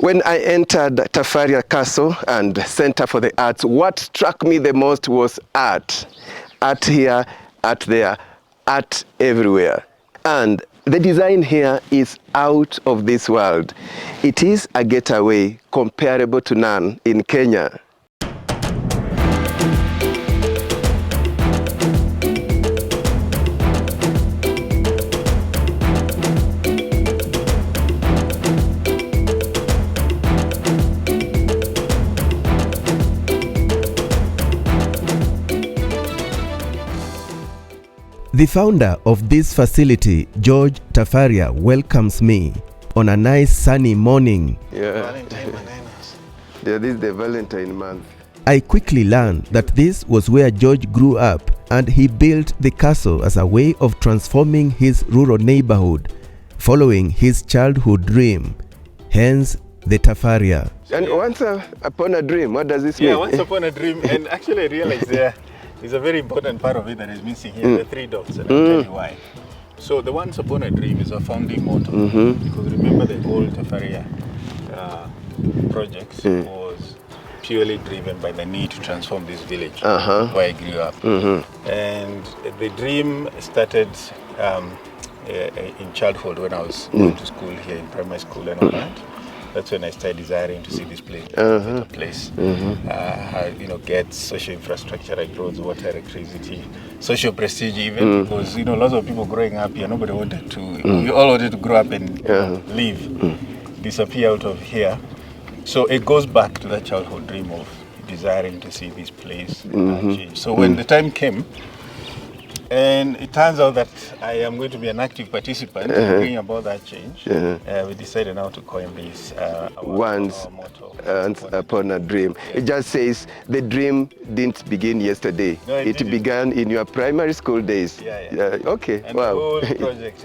When I entered Tafaria Castle and Center for the Arts, what struck me the most was art. Art here, art there, art everywhere. And the design here is out of this world. It is a getaway comparable to none in Kenya. The founder of this facility, George Tafaria, welcomes me on a nice sunny morning. Valentine bananas. Yeah, this is the Valentine month. I quickly learned that this was where George grew up, and he built the castle as a way of transforming his rural neighborhood, following his childhood dream, hence the Tafaria. And once upon a dream, what does this mean? Yeah, once upon a dream, and actually I realized there is a very important part of it that is missing here, the three dots, and I'll tell you why. So the once upon a dream is a founding motto, because remember the whole Tafaria project was purely driven by the need to transform this village where I grew up. And the dream started in childhood when I was going to school here in primary school and all that. That's when I started desiring to see this place, better place. Get social infrastructure like roads, water, electricity, social prestige even, because lots of people growing up here, nobody wanted to. We all wanted to grow up and leave, disappear out of here. So it goes back to that childhood dream of desiring to see this place change. So when the time came, and it turns out that I am going to be an active participant in bringing about that change. We decided now to coin this Once our motto. Once upon a dream. It just says the dream didn't begin yesterday. No, it didn't. Began in your primary school days. Okay. And wow. the whole project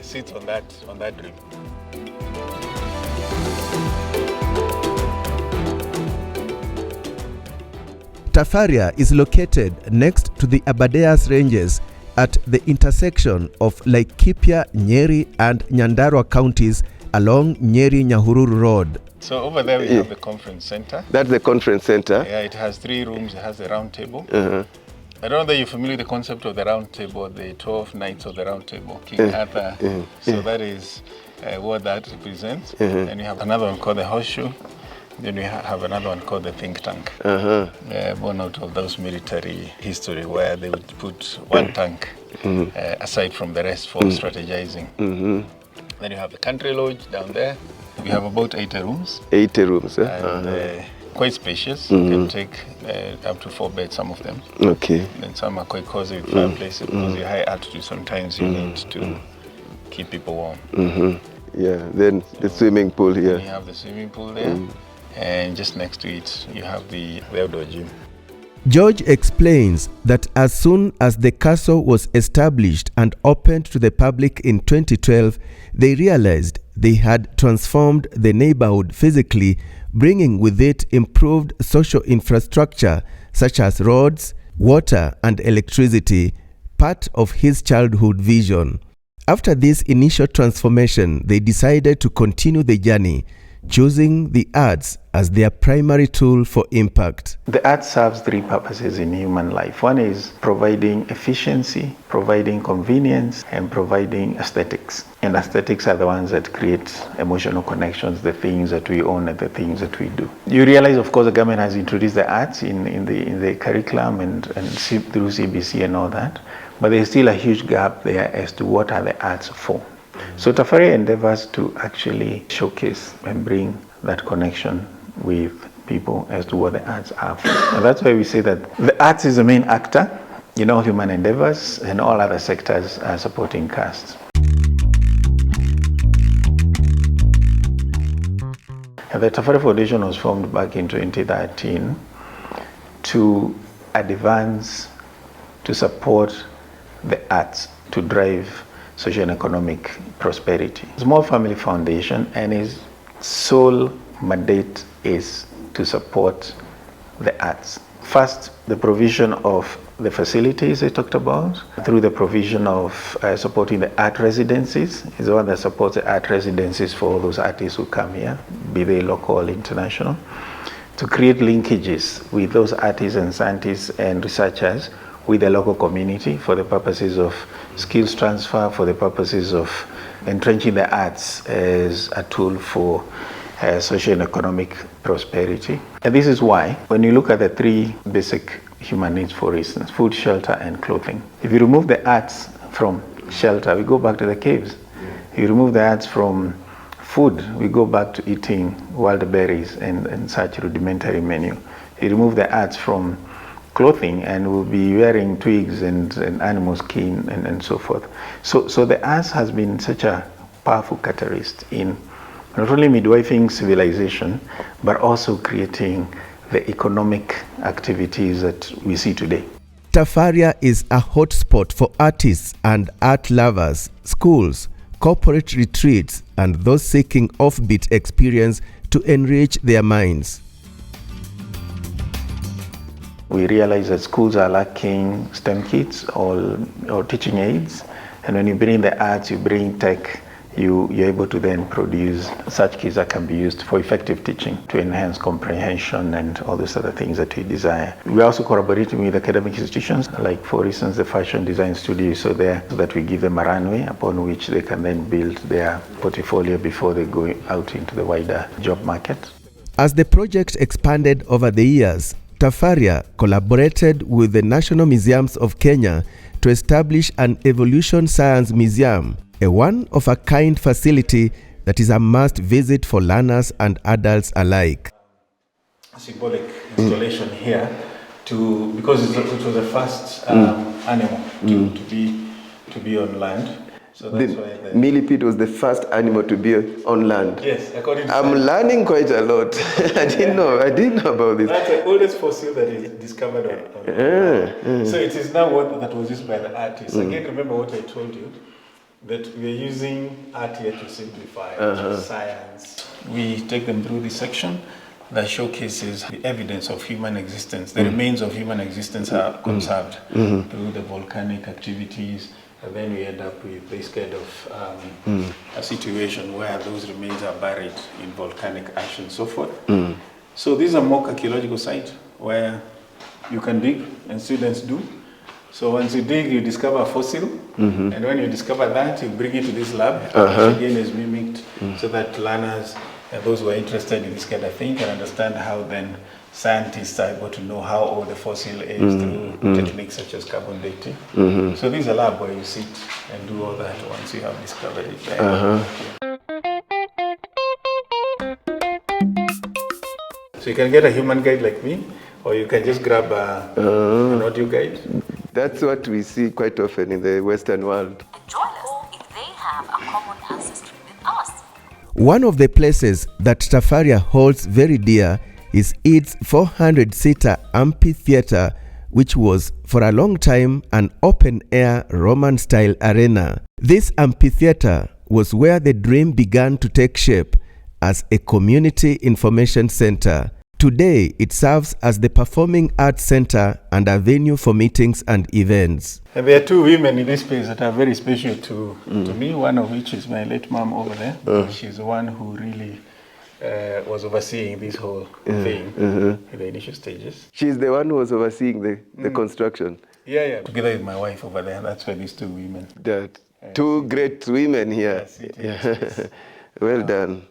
sits on that dream. Tafaria is located next to the Aberdares Ranges at the intersection of Laikipia, Nyeri and Nyandarua counties along Nyeri-Nyahururu Road. So over there we have the conference center. That's the conference center. Yeah, it has 3 rooms. It has the round table. I don't know that you're familiar with the concept of the round table, the 12 Knights of the Round Table, King Arthur. So that is what that represents. And you have another one called the Horseshoe. Then we have another one called the Think Tank, born out of those military history where they would put one tank aside from the rest for strategizing. Then you have the Country Lodge down there. We have about 80 rooms. 80 rooms, and quite spacious. You can take up to 4 beds, some of them. Okay. Then some are quite cozy with fireplaces because you're high altitude. Sometimes you need to keep people warm. Yeah, then the swimming pool here. You have the swimming pool there. And just next to it, you have the outdoor gym. George explains that as soon as the castle was established and opened to the public in 2012, they realized they had transformed the neighborhood physically, bringing with it improved social infrastructure such as roads, water and electricity, part of his childhood vision. After this initial transformation, they decided to continue the journey, choosing the arts as their primary tool for impact. The art serves 3 purposes in human life. One is providing efficiency, providing convenience, and providing aesthetics. And aesthetics are the ones that create emotional connections, the things that we own and the things that we do. You realize, of course, the government has introduced the arts in the curriculum and through CBC and all that, but there's still a huge gap there as to what are the arts for. So Tafaria endeavors to actually showcase and bring that connection with people as to what the arts are for. And that's why we say that the arts is the main actor, human endeavors, and all other sectors are supporting casts. And the Tafaria Foundation was formed back in 2013 to advance, to support the arts, to drive social and economic prosperity. Small family foundation, and its sole mandate is to support the arts. First, the provision of the facilities I talked about, through the provision of supporting the art residencies. Is the one that supports the art residencies for all those artists who come here, be they local or international, to create linkages with those artists and scientists and researchers with the local community for the purposes of skills transfer, for the purposes of entrenching the arts as a tool for social and economic prosperity. And this is why, when you look at the three basic human needs, for instance, food, shelter, and clothing, if you remove the arts from shelter, we go back to the caves. If you remove the arts from food, we go back to eating wild berries and such rudimentary menu. You remove the arts from clothing and we'll be wearing twigs and animal skin and so forth. So the arts has been such a powerful catalyst in not only midwifing civilization, but also creating the economic activities that we see today. Tafaria is a hotspot for artists and art lovers, schools, corporate retreats, and those seeking offbeat experience to enrich their minds. We realize that schools are lacking STEM kits or teaching aids, and when you bring the arts, you bring tech, you're able to then produce such kits that can be used for effective teaching to enhance comprehension and all these other things that we desire. We're also collaborating with academic institutions, like for instance the fashion design studio, so that we give them a runway upon which they can then build their portfolio before they go out into the wider job market. As the project expanded over the years, Tafaria collaborated with the National Museums of Kenya to establish an evolution science museum, a one-of-a-kind facility that is a must-visit for learners and adults alike. Symbolic installation here because it was the first animal to be on land. So that's why the millipede was the first animal to be on land. Yes, according to I'm learning quite a lot. I didn't know about this. That's the oldest fossil that is discovered on land. So it is now what that was used by the artists. Again, remember what I told you, that we are using art here to simplify science. We take them through this section that showcases the evidence of human existence. The remains of human existence are conserved through the volcanic activities. And then we end up with this kind of a situation where those remains are buried in volcanic ash and so forth. So these are mock archaeological sites where you can dig, and students do. So once you dig, you discover a fossil, and when you discover that, you bring it to this lab, which again is mimicked, so that learners and those who are interested in this kind of thing can understand how then scientists are able to know how old the fossil is through techniques such as carbon dating. So this is a lab where you sit and do all that once you have discovered it there. So you can get a human guide like me, or you can just grab an audio guide. That's what we see quite often in the Western world. Join us if they have a common ancestry with us. One of the places that Tafaria holds very dear is its 400-seater amphitheater, which was for a long time an open-air Roman-style arena. This amphitheater was where the dream began to take shape as a community information center. Today, it serves as the Performing Arts Center and a venue for meetings and events. And there are two women in this place that are very special to me, one of which is my late mom over there. She's the one who really was overseeing this whole thing in the initial stages. She's the one who was overseeing the construction. Yeah. Together with my wife over there, that's where these two women. Two great women here. Yes, well done.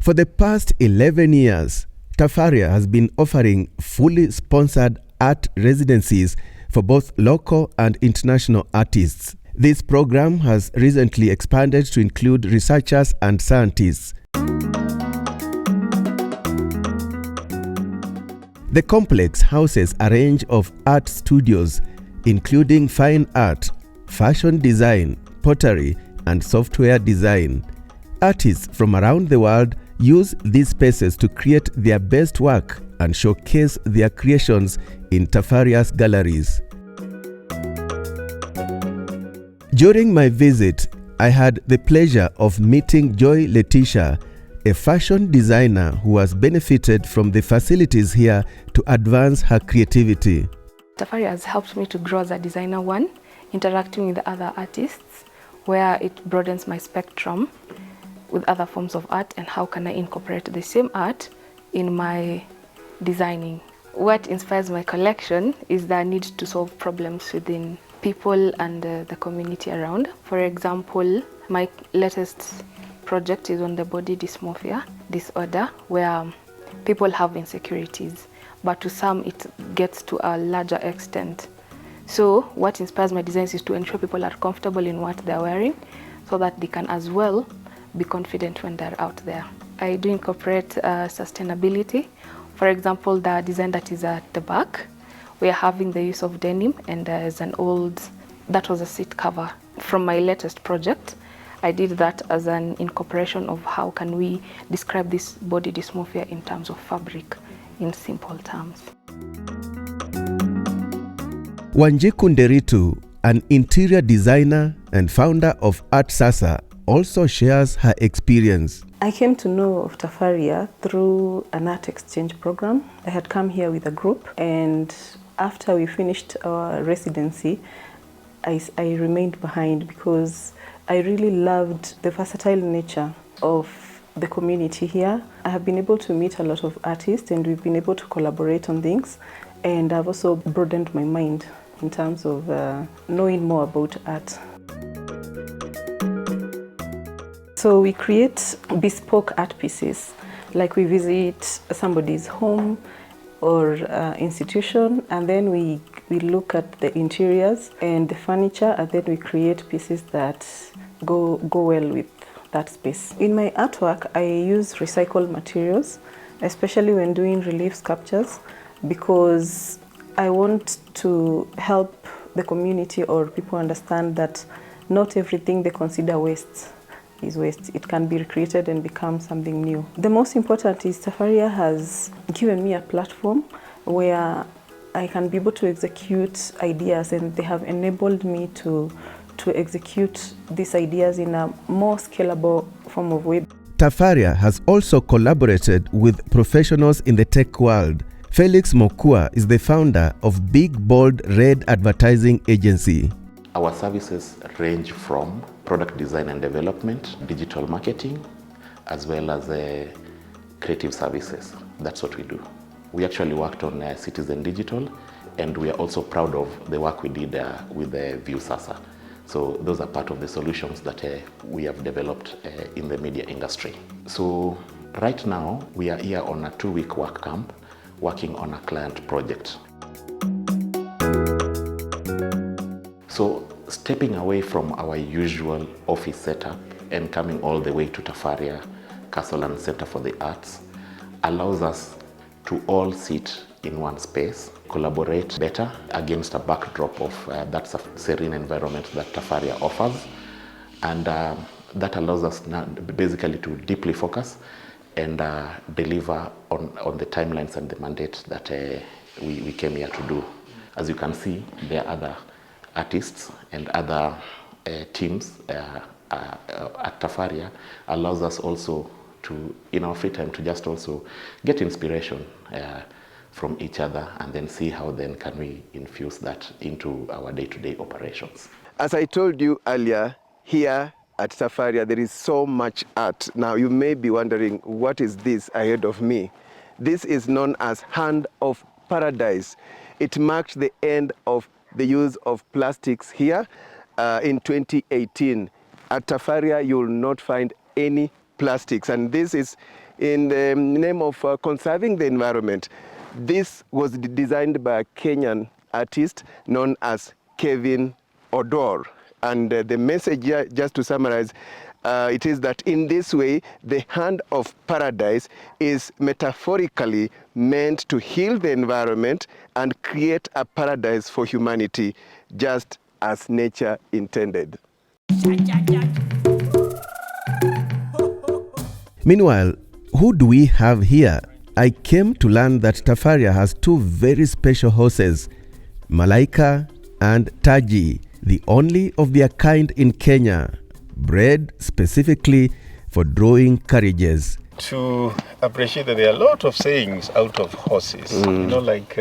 For the past 11 years, Tafaria has been offering fully sponsored art residencies for both local and international artists. This program has recently expanded to include researchers and scientists. The complex houses a range of art studios, including fine art, fashion design, pottery, and software design. Artists from around the world use these spaces to create their best work and showcase their creations in Tafaria's galleries. During my visit, I had the pleasure of meeting Joy Letitia, a fashion designer who has benefited from the facilities here to advance her creativity. Tafaria has helped me to grow as a designer, one, interacting with other artists, where it broadens my spectrum with other forms of art and how can I incorporate the same art in my designing. What inspires my collection is the need to solve problems within people and the community around. For example, my latest project is on the body dysmorphia disorder, where people have insecurities, but to some it gets to a larger extent. So what inspires my designs is to ensure people are comfortable in what they're wearing so that they can as well be confident when they're out there. I do incorporate sustainability. For example, the design that is at the back, we are having the use of denim, and there's that was a seat cover from my latest project. I did that as an incorporation of how can we describe this body dysmorphia in terms of fabric, in simple terms. Wanjiku Nderitu, an interior designer and founder of Art Sasa, also shares her experience. I came to know of Tafaria through an art exchange program. I had come here with a group, and after we finished our residency, I remained behind because I really loved the versatile nature of the community here. I have been able to meet a lot of artists, and we've been able to collaborate on things, and I've also broadened my mind in terms of knowing more about art. So we create bespoke art pieces, like we visit somebody's home or institution, and then we look at the interiors and the furniture, and then we create pieces that go well with that space. In my artwork, I use recycled materials, especially when doing relief sculptures, because I want to help the community or people understand that not everything they consider waste is waste. It can be recreated and become something new. The most important is Tafaria has given me a platform where I can be able to execute ideas, and they have enabled me to execute these ideas in a more scalable form of way. Tafaria has also collaborated with professionals in the tech world. Felix Mokua is the founder of Big Bold Red Advertising Agency. Our services range from product design and development, digital marketing, as well as creative services. That's what we do. We actually worked on Citizen Digital, and we are also proud of the work we did with the View Sasa. So those are part of the solutions that we have developed in the media industry. So right now, we are here on a 2-week work camp, working on a client project. So stepping away from our usual office setup and coming all the way to Tafaria Castle Center for the Arts allows us to all sit in one space, collaborate better against a backdrop of that serene environment that Tafaria offers. And that allows us now basically to deeply focus and deliver on the timelines and the mandate that we came here to do. As you can see, there are other artists and other teams at Tafaria. Allows us also to, in our free time, to just also get inspiration from each other, and then see how then can we infuse that into our day-to-day operations. As I told you earlier, here at Tafaria there is so much art. Now you may be wondering, what is this ahead of me? This is known as Hand of Paradise. It marked the end of the use of plastics here in 2018. At Tafaria, you will not find any plastics, and this is in the name of conserving the environment. This was designed by a Kenyan artist known as Kevin Odor, and the message here, just to summarize, it is that in this way, the Hand of Paradise is metaphorically meant to heal the environment and create a paradise for humanity, just as nature intended. Meanwhile, who do we have here? I came to learn that Tafaria has 2 very special horses, Malaika and Taji, the only of their kind in Kenya, bred specifically for drawing carriages. to appreciate that there are a lot of sayings out of horses. You know, like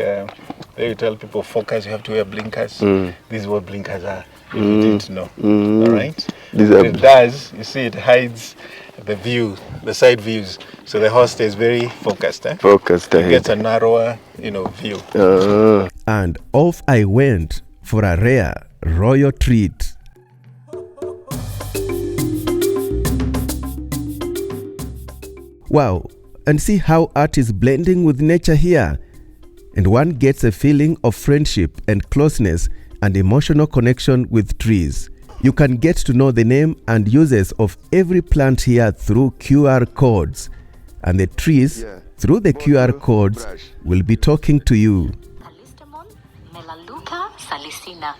they tell people, focus, you have to wear blinkers. This is what blinkers are, if you didn't know. All right? What it does, you see, it hides the view, the side views. So the horse stays very focused. Focused It ahead. gets a narrower, view. And off I went for a rare royal treat. Wow, and see how art is blending with nature here. And one gets a feeling of friendship and closeness and emotional connection with trees. You can get to know the name and uses of every plant here through QR codes. And the trees, through the QR codes, will be talking to you. Callistemon melaleuca salicina.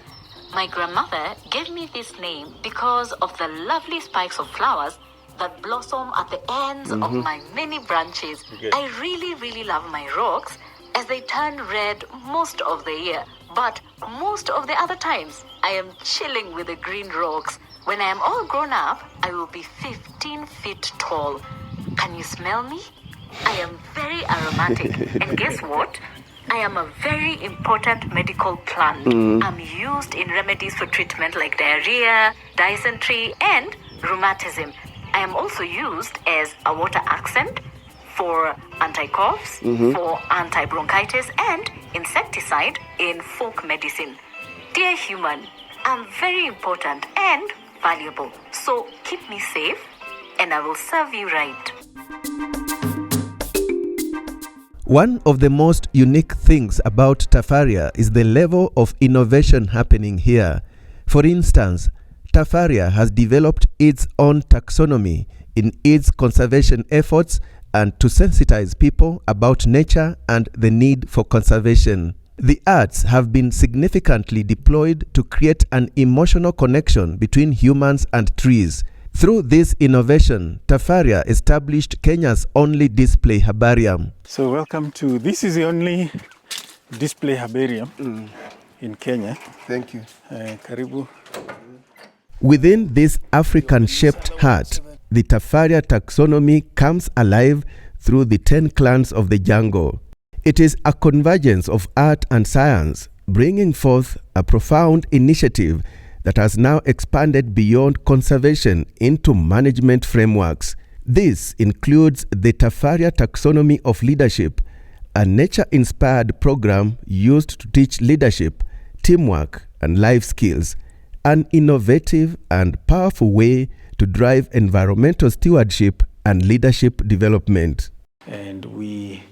My grandmother gave me this name because of the lovely spikes of flowers that blossom at the ends of my many branches. I really, really love my rocks as they turn red most of the year. But most of the other times, I am chilling with the green rocks. When I am all grown up, I will be 15 feet tall. Can you smell me? I am very aromatic. And guess what? I am a very important medical plant. I'm used in remedies for treatment like diarrhea, dysentery, and rheumatism. I am also used as a water accent for anti-coughs, for anti-bronchitis, and insecticide in folk medicine. Dear human, I'm very important and valuable. So keep me safe and I will serve you right. One of the most unique things about Tafaria is the level of innovation happening here. For instance, Tafaria has developed its own taxonomy in its conservation efforts and to sensitize people about nature and the need for conservation. The arts have been significantly deployed to create an emotional connection between humans and trees. Through this innovation, Tafaria established Kenya's only display herbarium. So welcome to, this is the only display herbarium in Kenya. Thank you. Karibu. Within this African-shaped hut, the Tafaria taxonomy comes alive through the 10 clans of the jungle. It is a convergence of art and science, bringing forth a profound initiative that has now expanded beyond conservation into management frameworks. This includes the Tafaria Taxonomy of Leadership, a nature-inspired program used to teach leadership, teamwork, and life skills, an innovative and powerful way to drive environmental stewardship and leadership development. And we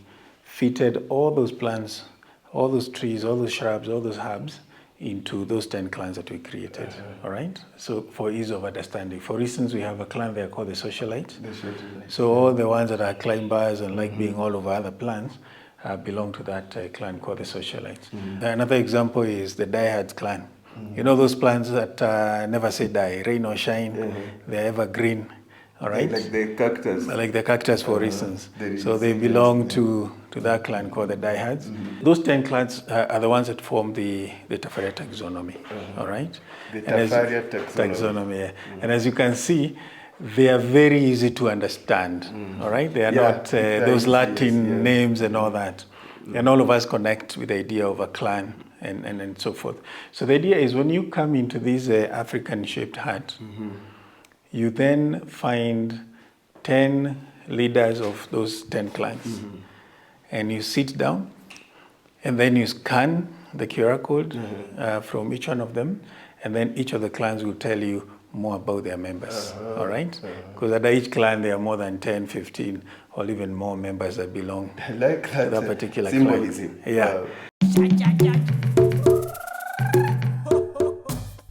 fitted all those plants, all those trees, all those shrubs, all those herbs into those 10 clans that we created, all right? So for ease of understanding. For instance, we have a clan there called the socialites. So all the ones that are climbers and like being all over other plants belong to that clan called the socialites. Another example is the diehards clan. You know those plants that never say die, rain or shine, they're evergreen, all right? Like the cactus. Like the cactus, for instance. So they belong to that clan called the diehards. Those 10 clans are the ones that form the Tafaria taxonomy, all right? The Tafaria taxonomy. Yeah. And as you can see, they are very easy to understand, all right? They are not those Latin names and all that. And all of us connect with the idea of a clan and so forth. So the idea is when you come into this African-shaped hut, you then find 10 leaders of those 10 clans. And you sit down, and then you scan the QR code from each one of them, and then each of the clans will tell you more about their members, all right? Because at each clan there are more than 10, 15, or even more members that belong like to that particular symbolism. clan. Yeah.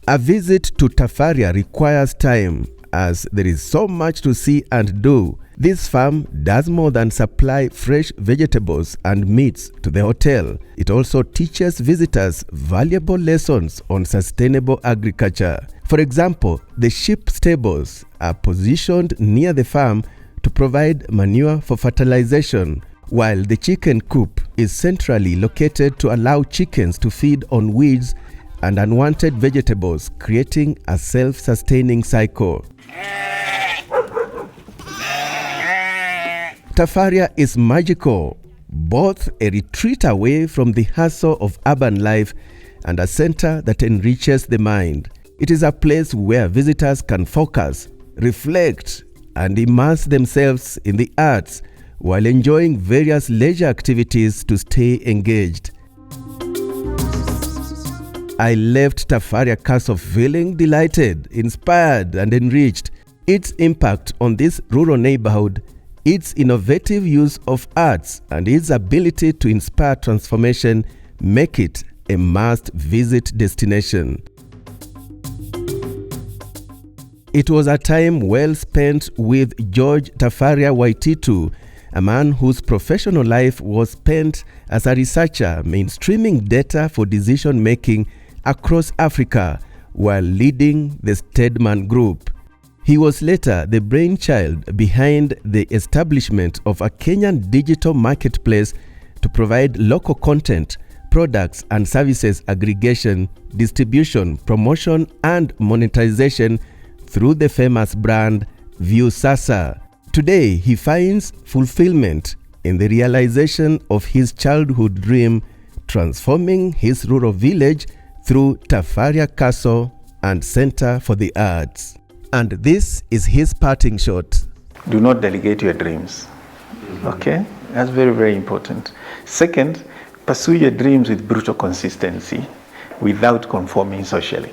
A visit to Tafaria requires time, as there is so much to see and do. This farm does more than supply fresh vegetables and meats to the hotel. It also teaches visitors valuable lessons on sustainable agriculture. For example, the sheep stables are positioned near the farm to provide manure for fertilization, while the chicken coop is centrally located to allow chickens to feed on weeds and unwanted vegetables, creating a self-sustaining cycle. Tafaria is magical, both a retreat away from the hustle of urban life and a center that enriches the mind. It is a place where visitors can focus, reflect, and immerse themselves in the arts while enjoying various leisure activities to stay engaged. I left Tafaria Castle feeling delighted, inspired, and enriched. Its impact on this rural neighborhood, its innovative use of arts, and its ability to inspire transformation make it a must-visit destination. It was a time well spent with George Tafaria Waititu, a man whose professional life was spent as a researcher mainstreaming data for decision-making across Africa while leading the Stedman Group. He was later the brainchild behind the establishment of a Kenyan digital marketplace to provide local content, products and services aggregation, distribution, promotion and monetization through the famous brand Viusasa. Today, he finds fulfillment in the realization of his childhood dream, transforming his rural village through Tafaria Castle and Center for the Arts. And this is his parting shot. Do not delegate your dreams. Okay? That's very, very important. Second, pursue your dreams with brutal consistency without conforming socially.